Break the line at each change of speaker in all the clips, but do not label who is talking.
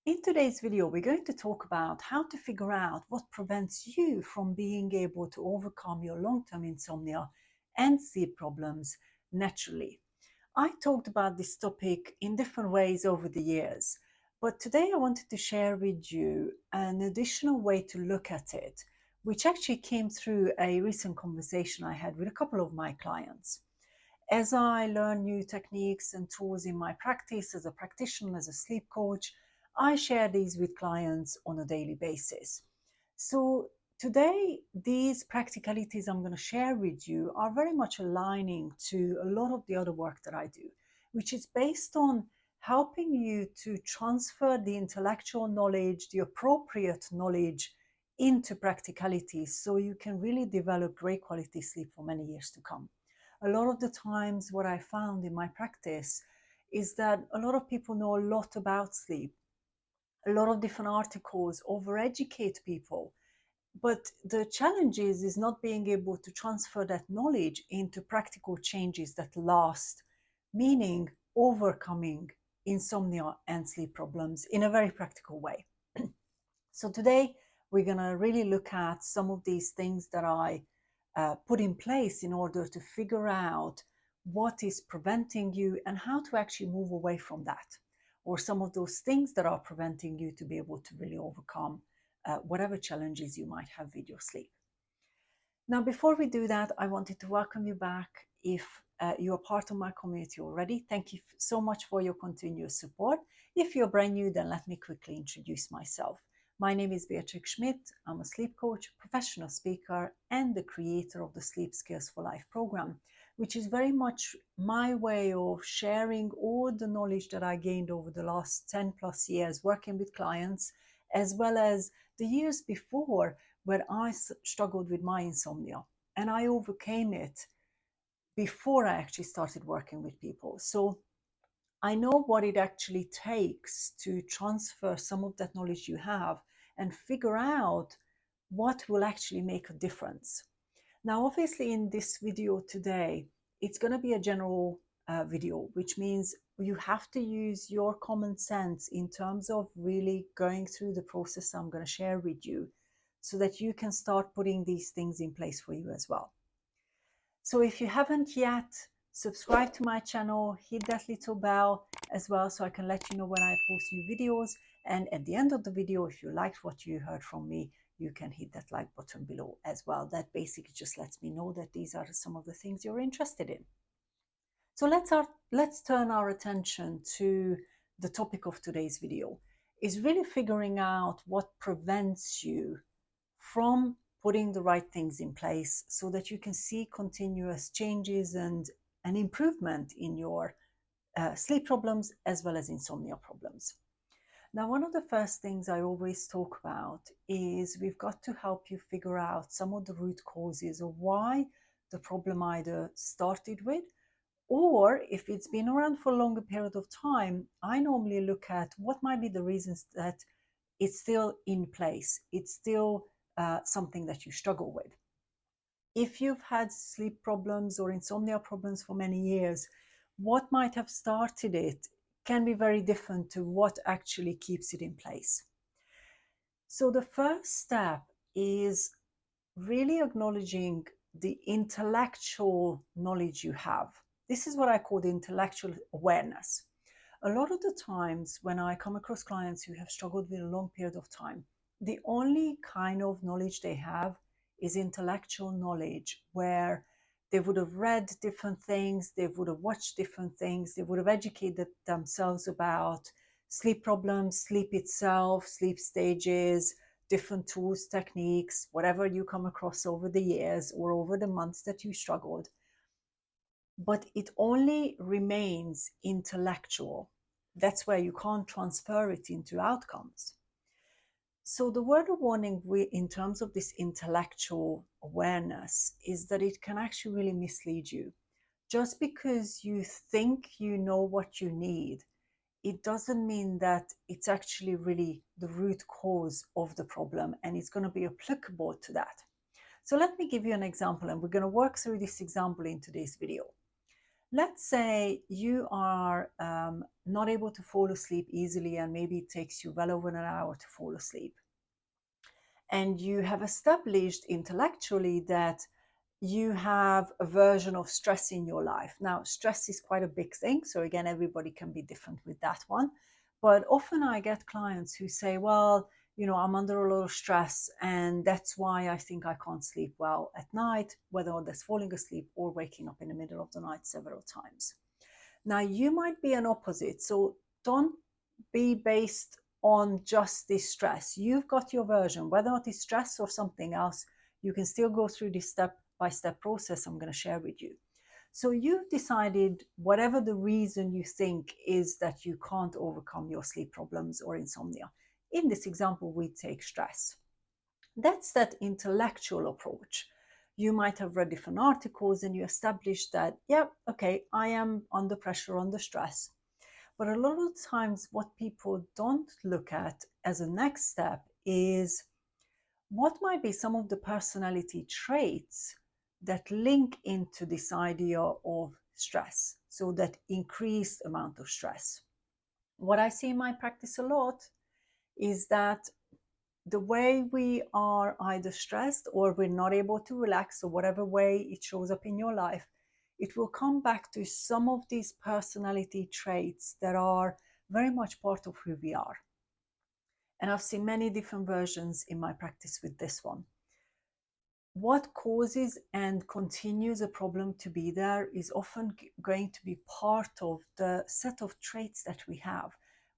In today's video, we're going to talk about how to figure out what prevents you from being able to overcome your long-term insomnia and sleep problems naturally. I talked about this topic in different ways over the years, but today I wanted to share with you an additional way to look at it, which actually came through a recent conversation I had with a couple of my clients. As I learn new techniques and tools in my practice as a practitioner, as a sleep coach, I share these with clients on a daily basis. So today, these practicalities I'm going to share with you are very much aligning to a lot of the other work that I do, which is based on helping you to transfer the intellectual knowledge, the appropriate knowledge into practicalities so you can really develop great quality sleep for many years to come. A lot of the times what I found in my practice is that a lot of people know a lot about sleep. A lot of different articles overeducate people. But the challenge is not being able to transfer that knowledge into practical changes that last, meaning overcoming insomnia and sleep problems in a very practical way. So today we're going to really look at some of these things that I put in place in order to figure out what is preventing you and how to actually move away from that, or some of those things that are preventing you to be able to really overcome whatever challenges you might have with your sleep. Now, before we do that, I wanted to welcome you back. If you are part of my community already, thank you so much for your continuous support. If you're brand new, then let me quickly introduce myself. My name is Beatrix Schmidt. I'm a sleep coach, professional speaker, and the creator of the Sleep Skills for Life program, which is very much my way of sharing all the knowledge that I gained over the last 10 plus years working with clients, as well as the years before where I struggled with my insomnia, and I overcame it before I actually started working with people. So I know what it actually takes to transfer some of that knowledge you have and figure out what will actually make a difference. Now, obviously in this video today, it's going to be a general video, which means you have to use your common sense in terms of really going through the process I'm going to share with you so that you can start putting these things in place for you as well. So if you haven't yet, subscribe to my channel, hit that little bell as well so I can let you know when I post new videos. And at the end of the video, if you liked what you heard from me, you can hit that like button below as well. That basically just lets me know that these are some of the things you're interested in. So let's turn our attention to the topic of today's video, is really figuring out what prevents you from putting the right things in place so that you can see continuous changes and an improvement in your sleep problems as well as insomnia problems. Now, one of the first things I always talk about is we've got to help you figure out some of the root causes of why the problem either started with, or if it's been around for a longer period of time, I normally look at what might be the reasons that it's still in place. It's still something that you struggle with. If you've had sleep problems or insomnia problems for many years, what might have started it can be very different to what actually keeps it in place. So the first step is really acknowledging the intellectual knowledge you have. This is what I call the intellectual awareness. A lot of the times when I come across clients who have struggled with a long period of time, the only kind of knowledge they have is intellectual knowledge, where they would have read different things, they would have watched different things, they would have educated themselves about sleep problems, sleep itself, sleep stages, different tools, techniques, whatever you come across over the years or over the months that you struggled. But it only remains intellectual. That's where you can't transfer it into outcomes. So the word of warning in terms of this intellectual awareness is that it can actually really mislead you. Just because you think you know what you need, it doesn't mean that it's actually really the root cause of the problem and it's going to be applicable to that. So let me give you an example, and we're going to work through this example in today's video. Let's say you are not able to fall asleep easily, and maybe it takes you well over an hour to fall asleep. And you have established intellectually that you have a version of stress in your life. Now, stress is quite a big thing. So, again, everybody can be different with that one. But often I get clients who say, well, I'm under a lot of stress, and that's why I think I can't sleep well at night, whether that's falling asleep or waking up in the middle of the night several times. Now, you might be an opposite. So, don't be based on just this stress. You've got your version, whether or not it's stress or something else, you can still go through this step-by-step process I'm going to share with you. So you've decided whatever the reason you think is that you can't overcome your sleep problems or insomnia. In this example, we take stress. That's that intellectual approach. You might have read different articles and you established that, yeah, okay, I am under pressure, under stress. But a lot of times, what people don't look at as a next step is what might be some of the personality traits that link into this idea of stress, so that increased amount of stress. What I see in my practice a lot is that the way we are either stressed or we're not able to relax, or whatever way it shows up in your life, it will come back to some of these personality traits that are very much part of who we are. And I've seen many different versions in my practice with this one. What causes and continues a problem to be there is often going to be part of the set of traits that we have.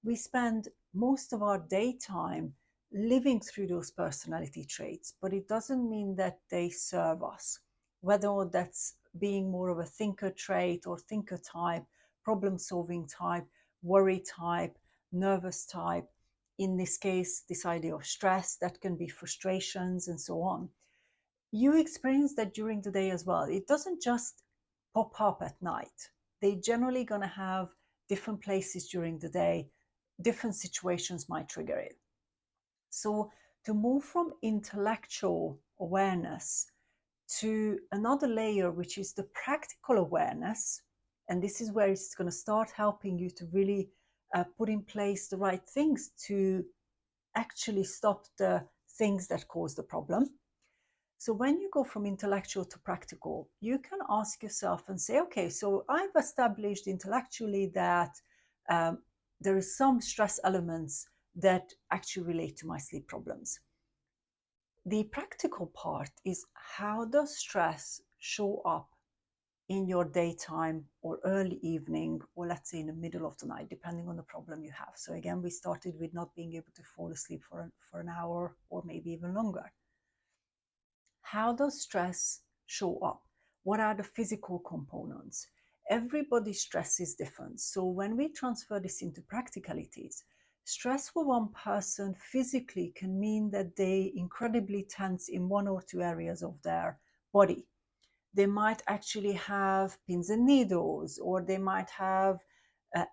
We spend most of our daytime living through those personality traits, but it doesn't mean that they serve us. Whether that's being more of a thinker trait or thinker type, problem solving type, worry type, nervous type, in this case, this idea of stress, that can be frustrations and so on. You experience that during the day as well. It doesn't just pop up at night. They generally going to have different places during the day. Different situations might trigger it. So to move from intellectual awareness to another layer, which is the practical awareness, and this is where it's going to start helping you to really put in place the right things to actually stop the things that cause the problem. So when you go from intellectual to practical, you can ask yourself and say, okay, so I've established intellectually that there is some stress elements that actually relate to my sleep problems. The practical part is, how does stress show up in your daytime or early evening, or let's say in the middle of the night, depending on the problem you have. So again, we started with not being able to fall asleep for an hour or maybe even longer. How does stress show up? What are the physical components? Everybody's stress is different. So when we transfer this into practicalities, stress for one person physically can mean that they incredibly tense in one or two areas of their body. They might actually have pins and needles, or they might have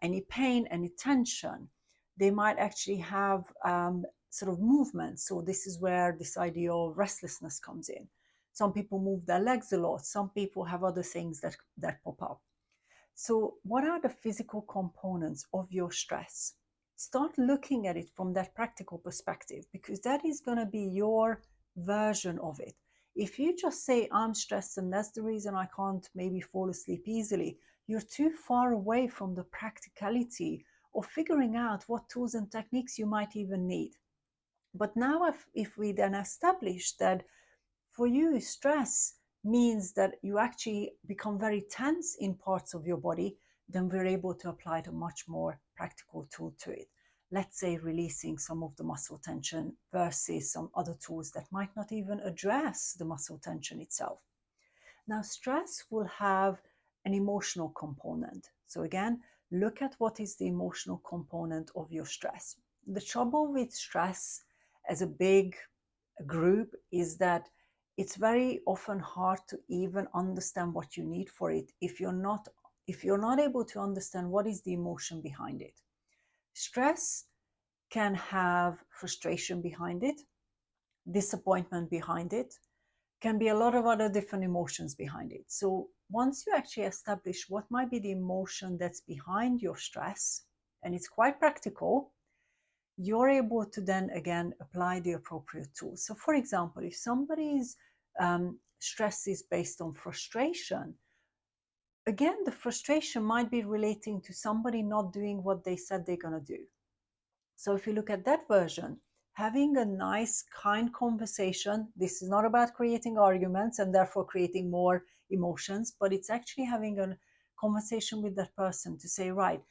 any pain, any tension. They might actually have sort of movement. So this is where this idea of restlessness comes in. Some people move their legs a lot. Some people have other things that pop up. So what are the physical components of your stress? Start looking at it from that practical perspective, because that is going to be your version of it. If you just say, I'm stressed and that's the reason I can't maybe fall asleep easily, you're too far away from the practicality of figuring out what tools and techniques you might even need. But now if we then establish that for you, stress means that you actually become very tense in parts of your body, then we're able to apply a much more practical tool to it. Let's say releasing some of the muscle tension versus some other tools that might not even address the muscle tension itself. Now, stress will have an emotional component. So again, look at what is the emotional component of your stress. The trouble with stress as a big group is that it's very often hard to even understand what you need for it if you're not able to understand what is the emotion behind it. Stress can have frustration behind it, disappointment behind it, can be a lot of other different emotions behind it. So once you actually establish what might be the emotion that's behind your stress, and it's quite practical, you're able to then again apply the appropriate tools. So, for example, if somebody's stress is based on frustration, again, the frustration might be relating to somebody not doing what they said they're going to do. So, if you look at that version, having a nice, kind conversation, this is not about creating arguments and therefore creating more emotions, but it's actually having a conversation with that person to say, right,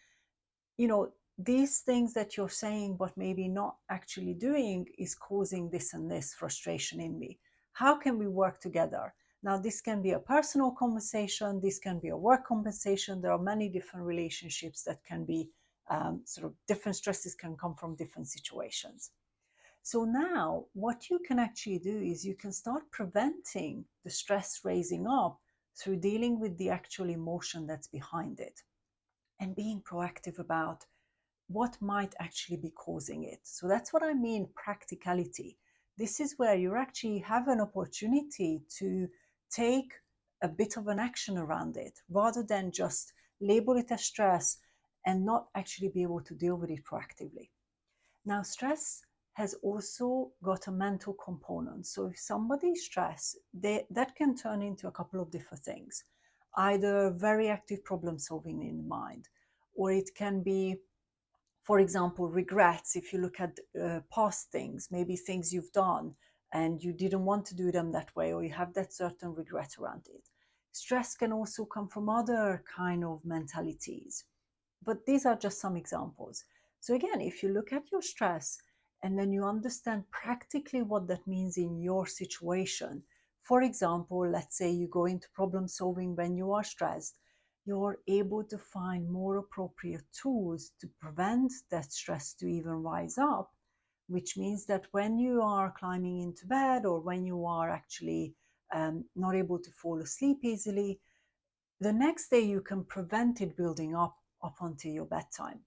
these things that you're saying but maybe not actually doing is causing this and this frustration in me. How can we work together? Now, this can be a personal conversation, this can be a work conversation. There are many different relationships that can be sort of different stresses can come from different situations. So now what you can actually do is you can start preventing the stress raising up through dealing with the actual emotion that's behind it and being proactive about what might actually be causing it. So that's what I mean, practicality. This is where you actually have an opportunity to take a bit of an action around it rather than just label it as stress and not actually be able to deal with it proactively. Now, stress has also got a mental component. So if somebody is stressed, that can turn into a couple of different things. Either very active problem solving in the mind, or it can be, for example, regrets. If you look at past things, maybe things you've done and you didn't want to do them that way, or you have that certain regret around it. Stress can also come from other kind of mentalities, but these are just some examples. So again, if you look at your stress and then you understand practically what that means in your situation, for example, let's say you go into problem solving when you are stressed, you're able to find more appropriate tools to prevent that stress to even rise up, which means that when you are climbing into bed or when you are actually not able to fall asleep easily, the next day you can prevent it building up until your bedtime.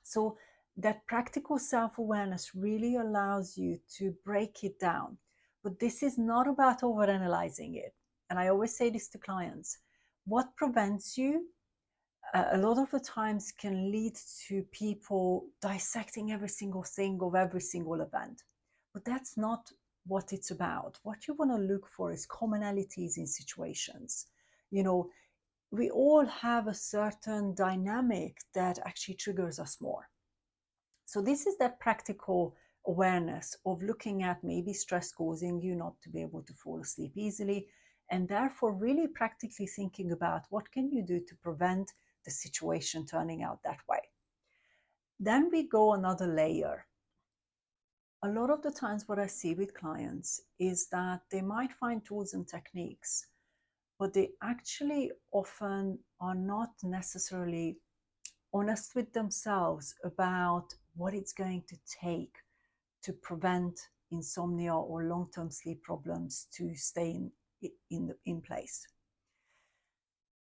So that practical self-awareness really allows you to break it down. But this is not about overanalyzing it. And I always say this to clients. What prevents you a lot of the times can lead to people dissecting every single thing of every single event. But that's not what it's about. What you want to look for is commonalities in situations. We all have a certain dynamic that actually triggers us more. So this is that practical awareness of looking at maybe stress causing you not to be able to fall asleep easily, and therefore really practically thinking about what can you do to prevent the situation turning out that way. Then we go another layer. A lot of the times what I see with clients is that they might find tools and techniques, but they actually often are not necessarily honest with themselves about what it's going to take to prevent insomnia or long-term sleep problems to stay in place.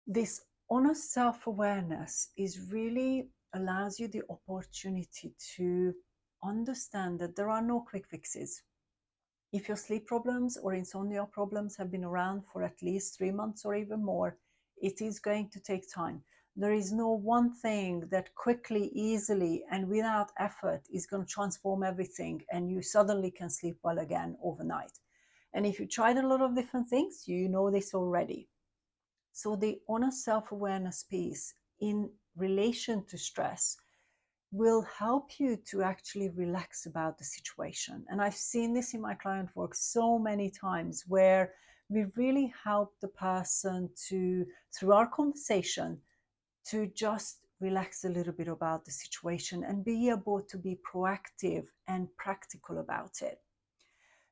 This honest self-awareness is really allows you the opportunity to understand that there are no quick fixes. If your sleep problems or insomnia problems have been around for at least 3 months or even more, it is going to take time. There is no one thing that quickly, easily, and without effort is going to transform everything and you suddenly can sleep well again overnight. And if you tried a lot of different things, you know this already. So the honest self-awareness piece in relation to stress will help you to actually relax about the situation. And I've seen this in my client work so many times where we really help the person to, through our conversation, to just relax a little bit about the situation and be able to be proactive and practical about it.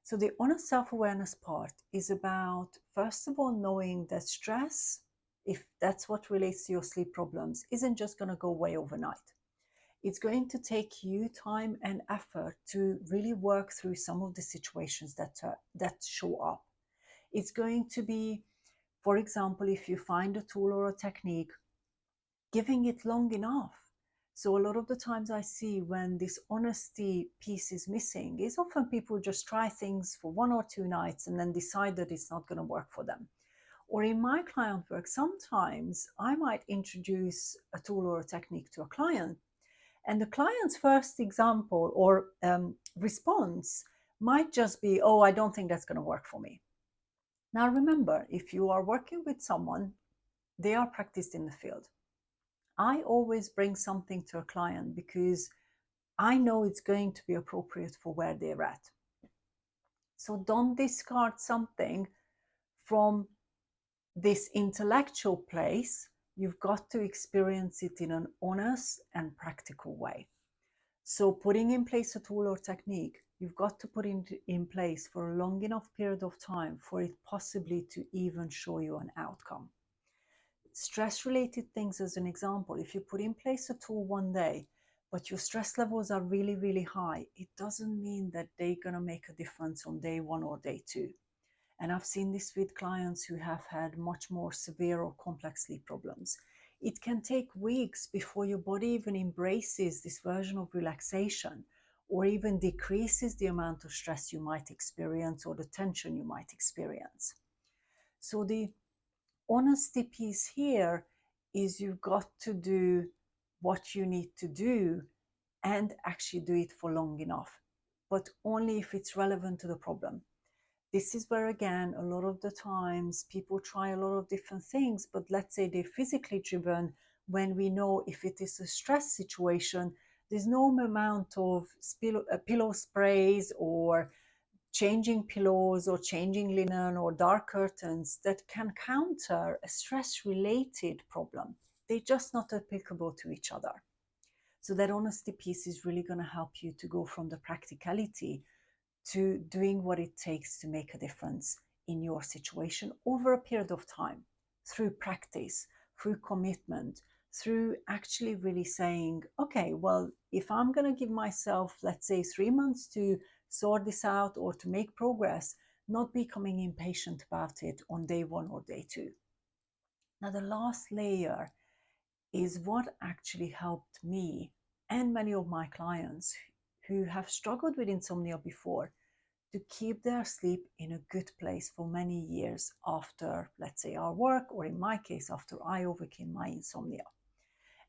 So the honest self-awareness part is about, first of all, knowing that stress, if that's what relates to your sleep problems, isn't just going to go away overnight. It's going to take you time and effort to really work through some of the situations that show up. It's going to be, for example, if you find a tool or a technique, giving it long enough. So a lot of the times I see when this honesty piece is missing is often people just try things for 1 or 2 nights and then decide that it's not going to work for them. Or in my client work, sometimes I might introduce a tool or a technique to a client, and the client's first example or response might just be, oh, I don't think that's going to work for me. Now, remember, if you are working with someone, they are practiced in the field. I always bring something to a client because I know it's going to be appropriate for where they're at. So don't discard something from this intellectual place. You've got to experience it in an honest and practical way. So putting in place a tool or technique, you've got to put it in place for a long enough period of time for it possibly to even show you an outcome. Stress-related things as an example, if you put in place a tool one day, but your stress levels are really, really high, it doesn't mean that they're going to make a difference on day one or day two. And I've seen this with clients who have had much more severe or complex sleep problems. It can take weeks before your body even embraces this version of relaxation or even decreases the amount of stress you might experience or the tension you might experience. So the honesty piece here is you've got to do what you need to do and actually do it for long enough, but only if it's relevant to the problem. This is where, again, a lot of the times people try a lot of different things, but let's say they're physically driven, when we know if it is a stress situation, there's no amount of pillow sprays or changing pillows or changing linen or dark curtains that can counter a stress-related problem. They're just not applicable to each other. So that honesty piece is really going to help you to go from the practicality to doing what it takes to make a difference in your situation over a period of time, through practice, through commitment, through actually really saying, okay, well, if I'm going to give myself, let's say, 3 months to sort this out or to make progress, not becoming impatient about it on day one or day two. Now, the last layer is what actually helped me and many of my clients who have struggled with insomnia before to keep their sleep in a good place for many years after, let's say, our work, or in my case, after I overcame my insomnia.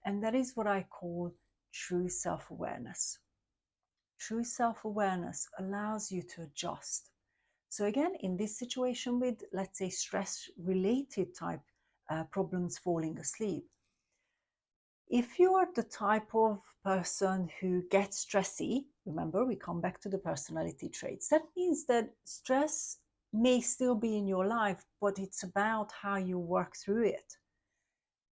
And that is what I call true self-awareness. True self-awareness allows you to adjust. So again, in this situation with, let's say, stress-related type problems falling asleep, if you are the type of person who gets stressy, remember, we come back to the personality traits. That means that stress may still be in your life, but it's about how you work through it.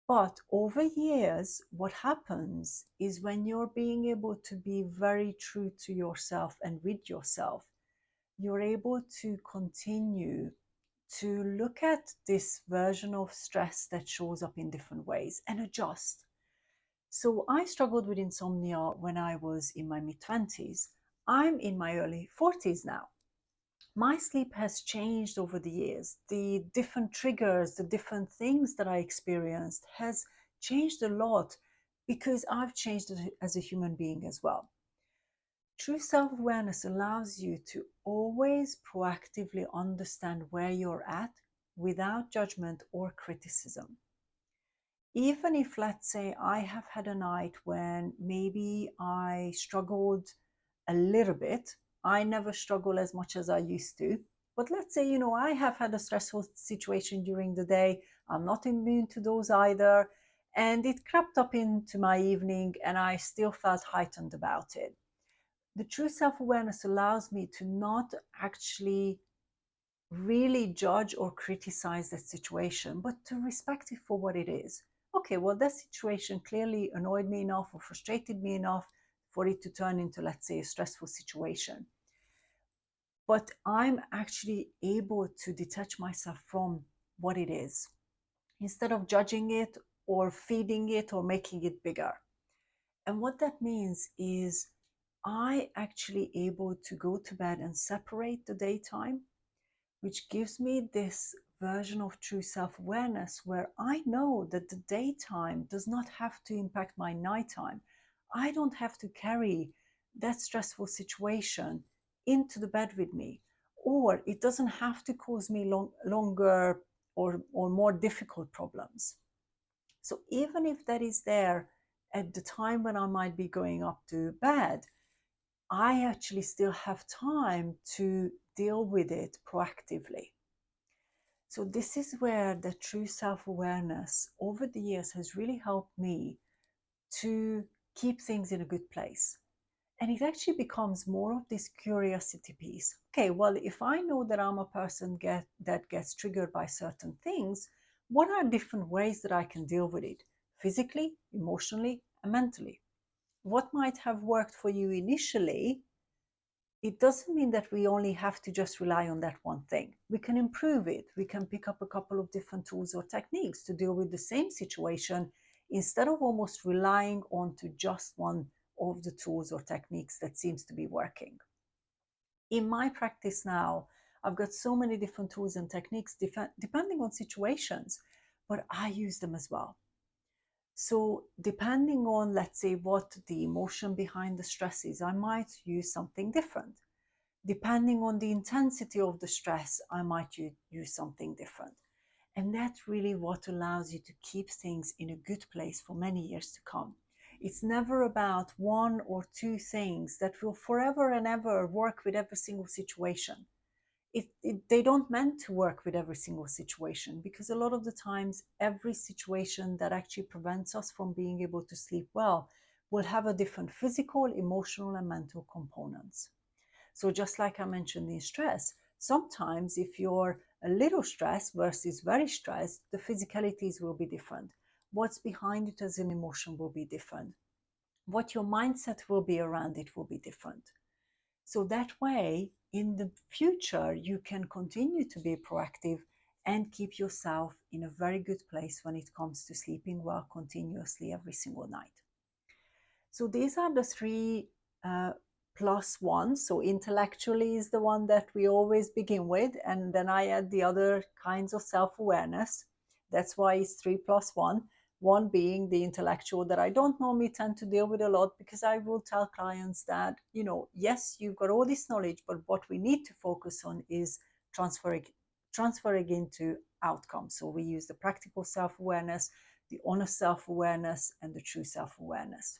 But over years, what happens is when you're being able to be very true to yourself and with yourself, you're able to continue to look at this version of stress that shows up in different ways and adjust. So I struggled with insomnia when I was in my mid-20s. I'm in my early 40s now. My sleep has changed over the years. The different triggers, the different things that I experienced has changed a lot because I've changed as a human being as well. True self-awareness allows you to always proactively understand where you're at without judgment or criticism. Even if, let's say, I have had a night when maybe I struggled a little bit, I never struggle as much as I used to. But let's say, I have had a stressful situation during the day. I'm not immune to those either. And it crept up into my evening and I still felt heightened about it. The true self-awareness allows me to not actually really judge or criticize that situation, but to respect it for what it is. Okay, well, that situation clearly annoyed me enough or frustrated me enough for it to turn into, let's say, a stressful situation. But I'm actually able to detach myself from what it is instead of judging it or feeding it or making it bigger. And what that means is I actually able to go to bed and separate the daytime, which gives me this version of true self-awareness where I know that the daytime does not have to impact my nighttime. I don't have to carry that stressful situation into the bed with me, or it doesn't have to cause me longer or more difficult problems. So even if that is there at the time when I might be going up to bed, I actually still have time to deal with it proactively. So this is where the true self-awareness over the years has really helped me to keep things in a good place. And it actually becomes more of this curiosity piece. Okay, well, if I know that I'm a person that gets triggered by certain things, what are different ways that I can deal with it? Physically, emotionally, and mentally. What might have worked for you initially, it doesn't mean that we only have to just rely on that one thing. We can improve it. We can pick up a couple of different tools or techniques to deal with the same situation instead of almost relying on to just one of the tools or techniques that seems to be working. In my practice now, I've got so many different tools and techniques depending on situations, but I use them as well. So depending on, let's say, what the emotion behind the stress is, I might use something different. Depending on the intensity of the stress, I might use something different. And that's really what allows you to keep things in a good place for many years to come. It's never about one or two things that will forever and ever work with every single situation. They don't meant to work with every single situation, because a lot of the times every situation that actually prevents us from being able to sleep well will have a different physical, emotional, and mental components. So just like I mentioned in stress, sometimes if you're a little stressed versus very stressed, the physicalities will be different. What's behind it as an emotion will be different. What your mindset will be around it will be different. So that way, in the future, you can continue to be proactive and keep yourself in a very good place when it comes to sleeping well continuously every single night. So these are the three plus one. So intellectually is the one that we always begin with, and then I add the other kinds of self-awareness. That's why it's 3 plus 1. One being the intellectual that I don't normally tend to deal with a lot, because I will tell clients that, yes, you've got all this knowledge, but what we need to focus on is transferring into outcomes. So we use the practical self-awareness, the honest self-awareness, and the true self-awareness.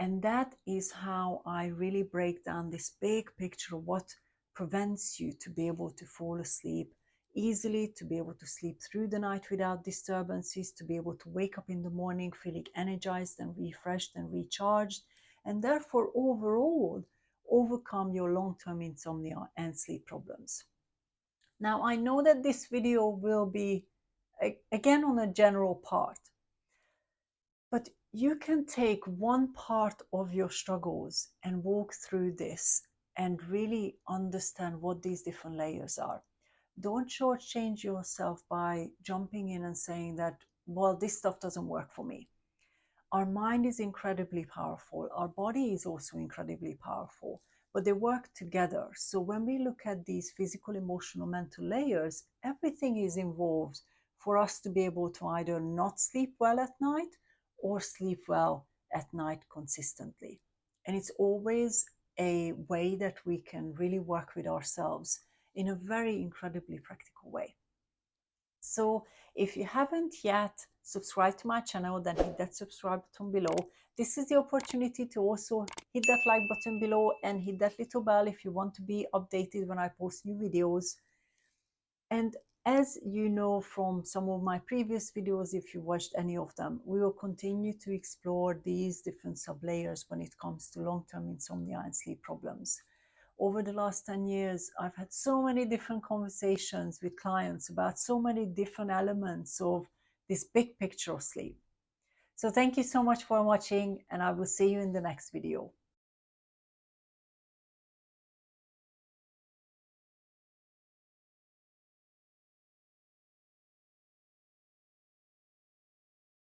And that is how I really break down this big picture of what prevents you to be able to fall asleep easily, to be able to sleep through the night without disturbances, to be able to wake up in the morning feeling energized and refreshed and recharged, and therefore overall overcome your long-term insomnia and sleep problems. Now, I know that this video will be again on a general part, but you can take one part of your struggles and walk through this and really understand what these different layers are. Don't shortchange yourself by jumping in and saying that, well, this stuff doesn't work for me. Our mind is incredibly powerful. Our body is also incredibly powerful, but they work together. So when we look at these physical, emotional, mental layers, everything is involved for us to be able to either not sleep well at night or sleep well at night consistently. And it's always a way that we can really work with ourselves in a very incredibly practical way. So if you haven't yet subscribed to my channel, then hit that subscribe button below. This is the opportunity to also hit that like button below and hit that little bell if you want to be updated when I post new videos. And as you know from some of my previous videos, if you watched any of them, we will continue to explore these different sub-layers when it comes to long-term insomnia and sleep problems. Over the last 10 years, I've had so many different conversations with clients about so many different elements of this big picture of sleep. So thank you so much for watching, and I will see you in the next video.